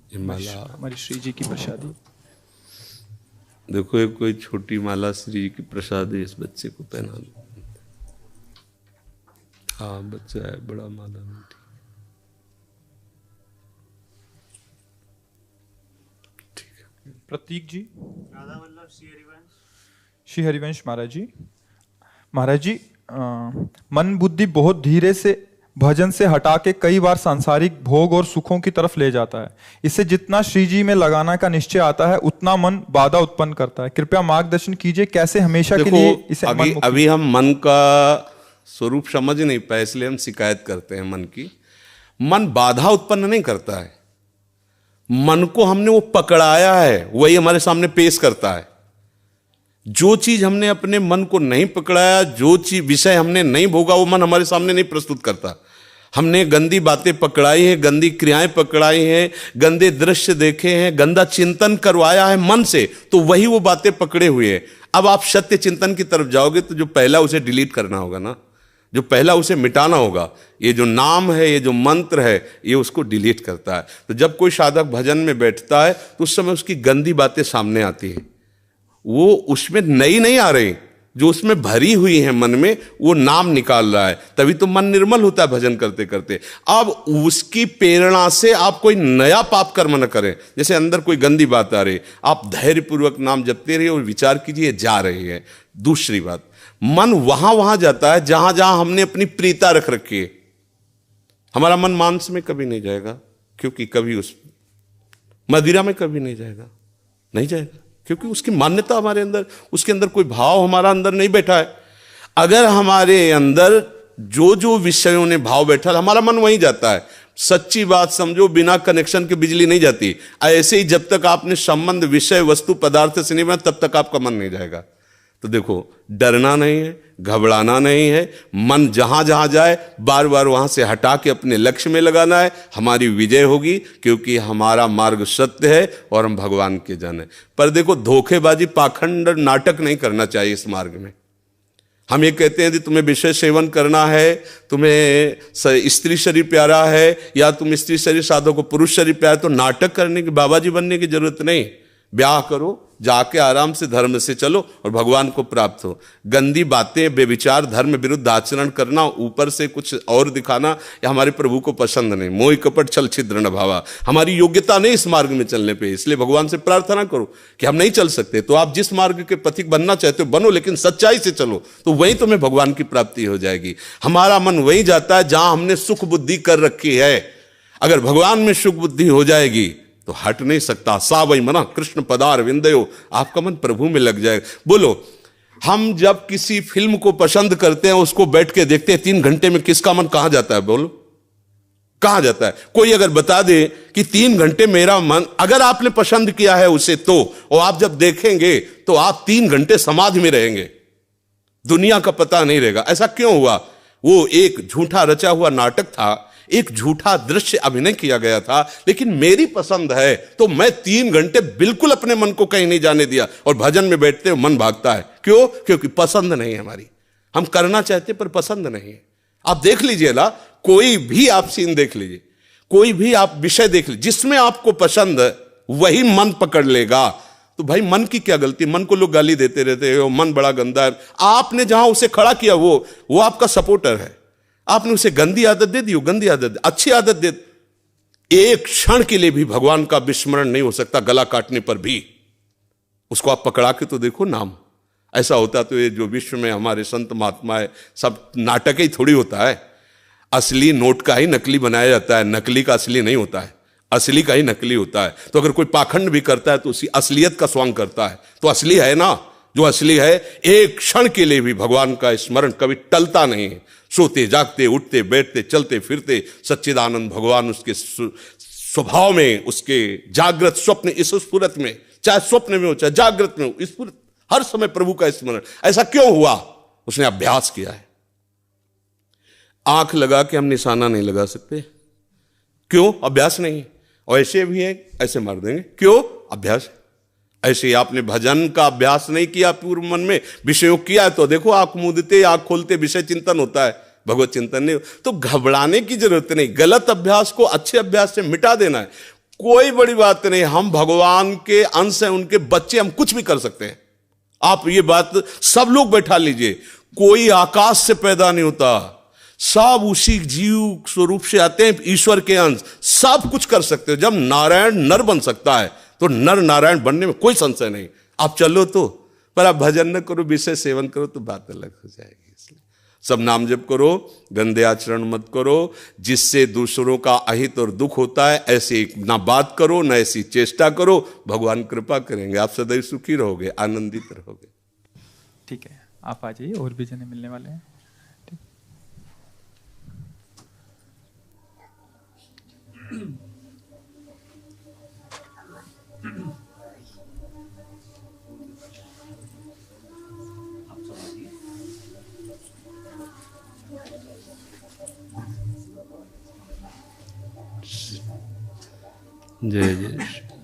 ये माला हमारी श्री जी की प्रसादी। देखो, एक कोई छोटी माला श्री जी की प्रसादी इस बच्चे को पहना दो। हाँ, बच्चा है, बड़ा माला में ठीक है। प्रतीक जी। राधा वल्लभ श्री हरिवंश महाराज जी। महाराज जी, मन बुद्धि बहुत धीरे से भजन से हटा के कई बार सांसारिक भोग और सुखों की तरफ ले जाता है। इससे जितना श्री जी में लगाना का निश्चय आता है उतना मन बाधा उत्पन्न करता है। कृपया मार्गदर्शन कीजिए कैसे हमेशा के लिए इसे अभी हम मन का स्वरूप समझ नहीं पाए, इसलिए हम शिकायत करते हैं मन की। मन बाधा उत्पन्न नहीं करता है, मन को हमने वो पकड़ाया है, वही हमारे सामने पेश करता है। जो चीज हमने अपने मन को नहीं पकड़ाया, जो चीज विषय हमने नहीं भोगा, वो मन हमारे सामने नहीं प्रस्तुत करता। हमने गंदी बातें पकड़ाई हैं, गंदी क्रियाएं पकड़ाई हैं, गंदे दृश्य देखे हैं, गंदा चिंतन करवाया है मन से, तो वही वो बातें पकड़े हुए हैं। अब आप सत्य चिंतन की तरफ जाओगे तो जो पहला उसे डिलीट करना होगा ना, जो पहला उसे मिटाना होगा। ये जो नाम है, ये जो मंत्र है, ये उसको डिलीट करता है। तो जब कोई साधक भजन में बैठता है तो उस समय उसकी गंदी बातें सामने आती हैं, वो उसमें नई नहीं आ रही, जो उसमें भरी हुई है मन में, वो नाम निकाल रहा है। तभी तो मन निर्मल होता है भजन करते करते। अब उसकी प्रेरणा से आप कोई नया पाप कर्म न करें। जैसे अंदर कोई गंदी बात आ रही, आप धैर्यपूर्वक नाम जपते रहिए और विचार कीजिए जा रही है। दूसरी बात, मन वहां जाता है जहां जहां हमने अपनी प्रीता रख रखी है। हमारा मन मांस में कभी नहीं जाएगा, क्योंकि कभी उस मदिरा में कभी नहीं जाएगा, नहीं जाएगा, क्योंकि उसकी मान्यता हमारे अंदर, उसके अंदर कोई भाव हमारा अंदर नहीं बैठा है। अगर हमारे अंदर जो जो विषयों ने भाव बैठा, हमारा मन वहीं जाता है। सच्ची बात समझो, बिना कनेक्शन के बिजली नहीं जाती। ऐसे ही जब तक आपने संबंध विषय वस्तु पदार्थ से नहीं बना, तब तक आपका मन नहीं जाएगा। तो देखो, डरना नहीं है, घबराना नहीं है। मन जहां जहां जाए बार बार वहां से हटा के अपने लक्ष्य में लगाना है। हमारी विजय होगी, क्योंकि हमारा मार्ग सत्य है और हम भगवान के जन हैं। पर देखो, धोखेबाजी, पाखंड, नाटक नहीं करना चाहिए इस मार्ग में। हम ये कहते हैं कि तुम्हें विषय सेवन करना है, तुम्हें स्त्री शरीर प्यारा है, या तुम स्त्री शरीर साधो को पुरुष शरीर प्यारा है, तो नाटक करने की, बाबा जी बनने की जरूरत नहीं। ब्याह करो, जाके आराम से धर्म से चलो और भगवान को प्राप्त हो। गंदी बातें, बेविचार, धर्म विरुद्ध आचरण करना, ऊपर से कुछ और दिखाना, या हमारे प्रभु को पसंद नहीं। मोह कपट छल छिद्र न भावा, हमारी योग्यता नहीं इस मार्ग में चलने पे। इसलिए भगवान से प्रार्थना करो कि हम नहीं चल सकते, तो आप जिस मार्ग के पथिक बनना चाहते हो बनो, लेकिन सच्चाई से चलो, तो वहीं तुम्हें भगवान की प्राप्ति हो जाएगी। हमारा मन वहीं जाता है जहां हमने सुख बुद्धि कर रखी है। अगर भगवान में सुख बुद्धि हो जाएगी तो हट नहीं सकता। सा वही मना कृष्ण पदार विंदयो, आपका मन प्रभु में लग जाएगा। बोलो, हम जब किसी फिल्म को पसंद करते हैं, उसको बैठ के देखते हैं, 3 घंटे में किसका मन कहां जाता है? बोलो, कहां जाता है? कोई अगर बता दे कि 3 घंटे मेरा मन, अगर आपने पसंद किया है उसे, तो और आप जब देखेंगे तो आप 3 घंटे समाधि में रहेंगे, दुनिया का पता नहीं रहेगा। ऐसा क्यों हुआ? वो एक झूठा रचा हुआ नाटक था, एक झूठा दृश्य अभिनय किया गया था। लेकिन मेरी पसंद है तो मैं 3 घंटे बिल्कुल अपने मन को कहीं नहीं जाने दिया, और भजन में बैठते हुए मन भागता है। क्यों? क्योंकि पसंद नहीं है हमारी। हम करना चाहते पर पसंद नहीं है। आप देख लीजिए ना, कोई भी आप सीन देख लीजिए, कोई भी आप विषय देख लीजिए, जिसमें आपको पसंद है वही मन पकड़ लेगा। तो भाई, मन की क्या गलती? मन को लोग गाली देते रहते हैं, मन बड़ा गंदा है। आपने जहां उसे खड़ा किया, वो आपका सपोर्टर है। आपने उसे गंदी आदत दे दी, गंदी आदत, अच्छी आदत दे। एक क्षण के लिए भी भगवान का विस्मरण नहीं हो सकता, गला काटने पर भी। उसको आप पकड़ा के तो देखो नाम। ऐसा होता तो ये जो विश्व में हमारे संत महात्मा है, सब नाटक ही थोड़ी होता है। असली नोट का ही नकली बनाया जाता है, नकली का असली नहीं होता है, असली का ही नकली होता है। तो अगर कोई पाखंड भी करता है तो उसी असलियत का स्वांग करता है, तो असली है ना। जो असली है, एक क्षण के लिए भी भगवान का स्मरण कभी टलता नहीं है। सोते जागते, उठते बैठते, चलते फिरते सच्चिदानंद भगवान उसके स्वभाव में, उसके जागृत स्वप्न इस स्फुरत में, चाहे स्वप्न में हो चाहे जागृत में हो, स्फुरत हर समय प्रभु का स्मरण। ऐसा क्यों हुआ? उसने अभ्यास किया है। आंख लगा के हम निशाना नहीं लगा सकते, क्यों? अभ्यास नहीं। और ऐसे भी है, ऐसे मार देंगे, क्यों? अभ्यास। ऐसे ही आपने भजन का अभ्यास नहीं किया, पूर्व मन में विषयों किया है, तो देखो आंख मूंदते, आंख खोलते विषय चिंतन होता है, भगवत चिंतन नहीं। तो घबराने की जरूरत नहीं, गलत अभ्यास को अच्छे अभ्यास से मिटा देना है। कोई बड़ी बात नहीं, हम भगवान के अंश हैं, उनके बच्चे, हम कुछ भी कर सकते हैं। आप ये बात सब लोग बैठा लीजिए, कोई आकाश से पैदा नहीं होता, सब उसी जीव स्वरूप से आते हैं, ईश्वर के अंश, सब कुछ कर सकते हो। जब नारायण नर बन सकता है तो नर नारायण बनने में कोई संशय नहीं। आप चलो तो, पर आप भजन न करो, विषय सेवन करो तो बात अलग हो जाएगी। इसलिए सब नाम जप करो, गंदे आचरण मत करो, जिससे दूसरों का अहित और दुख होता है ऐसी ना बात करो, ना ऐसी चेष्टा करो। भगवान कृपा करेंगे, आप सदैव सुखी रहोगे, आनंदित रहोगे। ठीक है, आप आ जाइए, और भी जने मिलने वाले हैं। जय जय।